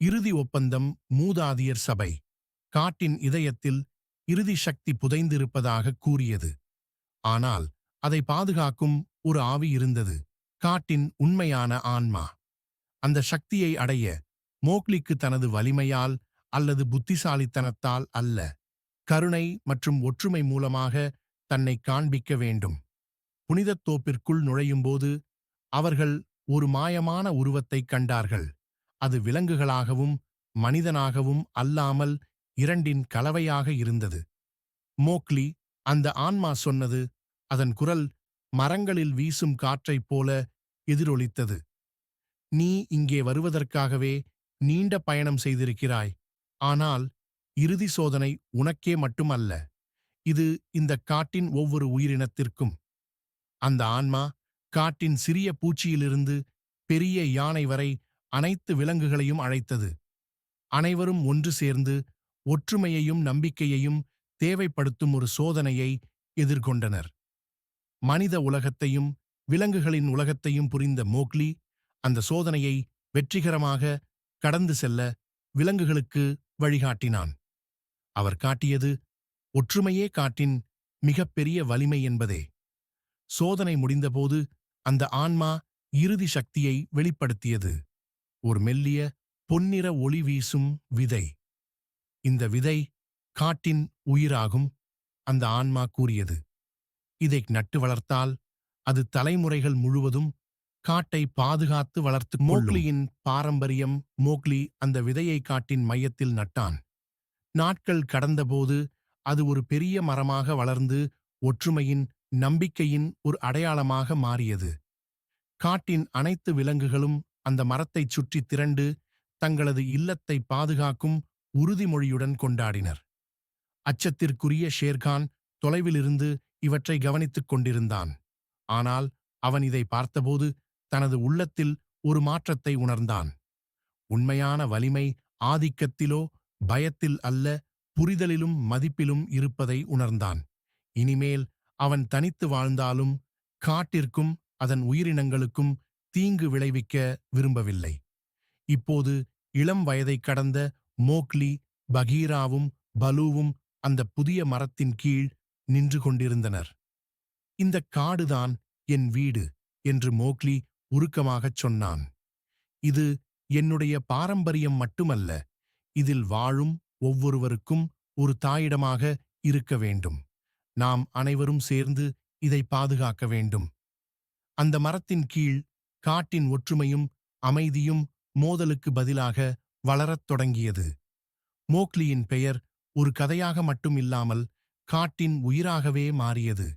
இறுதி ஒப்பந்தம். மூதாதியர் சபை காட்டின் இதயத்தில் இறுதி சக்தி புதைந்திருப்பதாக கூறியது. ஆனால் அதை பாதுகாக்கும் ஒரு ஆவி இருந்தது, காட்டின் உண்மையான ஆன்மா. அந்த சக்தியை அடைய மோக்லிக்கு தனது வலிமையால் அல்லது புத்திசாலித்தனத்தால் அல்ல, கருணை மற்றும் ஒற்றுமை மூலமாக தன்னை காண்பிக்க வேண்டும். புனிதத் தோப்பிற்குள் நுழையும்போது அவர்கள் ஒரு மாயமான உருவத்தைக் கண்டார்கள். அது விலங்குகளாகவும் மனிதனாகவும் அல்லாமல் இரண்டின் கலவையாக இருந்தது. மோக்லி, அந்த ஆன்மா சொன்னது. அதன் குரல் மரங்களில் வீசும் காற்றைப் போல எதிரொலித்தது. நீ இங்கே வருவதற்காகவே நீண்ட பயணம் செய்திருக்கிறாய். ஆனால் இறுதி சோதனை உனக்கே மட்டுமல்ல, இது இந்த காட்டின் ஒவ்வொரு உயிரினத்திற்கும். அந்த ஆன்மா காட்டின் சிறிய பூச்சியிலிருந்து பெரிய யானை வரை அனைத்து விலங்குகளையும் அழைத்தது. அனைவரும் ஒன்று சேர்ந்து ஒற்றுமையையும் நம்பிக்கையையும் தேவைப்படுத்தும் ஒரு சோதனையை எதிர்கொண்டனர். மனித உலகத்தையும் விலங்குகளின் உலகத்தையும் புரிந்த மோக்லி அந்த சோதனையை வெற்றிகரமாக கடந்து செல்ல விலங்குகளுக்கு வழிகாட்டினான். அவர் காட்டியது ஒற்றுமையே காட்டின் மிகப்பெரிய வலிமை என்பதே. சோதனை முடிந்தபோது அந்த ஆன்மா இறுதி சக்தியை வெளிப்படுத்தியது. ஒரு மெல்லிய பொன்னிற ஒளி வீசும் விதை. இந்த விதை காட்டின் உயிராகும், அந்த ஆன்மா கூறியது. இதை நட்டு வளர்த்தால் அது தலைமுறைகள் முழுவதும் காட்டை பாதுகாத்து வளர்த்து மோக்லியின் பாரம்பரியம். மோக்லி அந்த விதையை காட்டின் மையத்தில் நட்டான். நாட்கள் கடந்தபோது அது ஒரு பெரிய மரமாக வளர்ந்து ஒற்றுமையின், நம்பிக்கையின் ஒரு அடையாளமாக மாறியது. காட்டின் அனைத்து விலங்குகளும் அந்த மரத்தைச் சுற்றி திரண்டு தங்களது இல்லத்தை பாதுகாக்கும் உறுதிமொழியுடன் கொண்டாடினர். அச்சத்திற்குரிய ஷேர்கான் தொலைவிலிருந்து இவற்றை கவனித்துக் கொண்டிருந்தான். ஆனால் அவன் இதை பார்த்தபோது தனது உள்ளத்தில் ஒரு மாற்றத்தை உணர்ந்தான். உண்மையான வலிமை ஆதிக்கத்திலோ பயத்தில் அல்ல, புரிதலிலும் மதிப்பிலும் இருப்பதை உணர்ந்தான். இனிமேல் அவன் தனித்து வாழ்ந்தாலும் காட்டிற்கும் அதன் உயிரினங்களுக்கும் தீங்கு விளைவிக்க விரும்பவில்லை. இப்போது இளம் வயதை கடந்த மோக்லி, பகீராவும் பலூவும் அந்த புதிய மரத்தின் கீழ் நின்று கொண்டிருந்தனர். "இந்த காடுதான் என் வீடு" என்று மோக்லி உருக்கமாகச் சொன்னான். "இது என்னுடைய பாரம்பரியம் மட்டுமல்ல, இதில் வாழும் ஒவ்வொருவருக்கும் ஒரு தாயிடமாக இருக்க வேண்டும். நாம் அனைவரும் சேர்ந்து இதை பாதுகாக்க வேண்டும்." அந்த மரத்தின் கீழ் காட்டின் ஒற்றுமையும் அமைதியும் மோதலுக்கு பதிலாக வளரத் தொடங்கியது. மோக்லியின் பெயர் ஒரு கதையாக மட்டும் இல்லாமல் காட்டின் உயிராகவே மாறியது.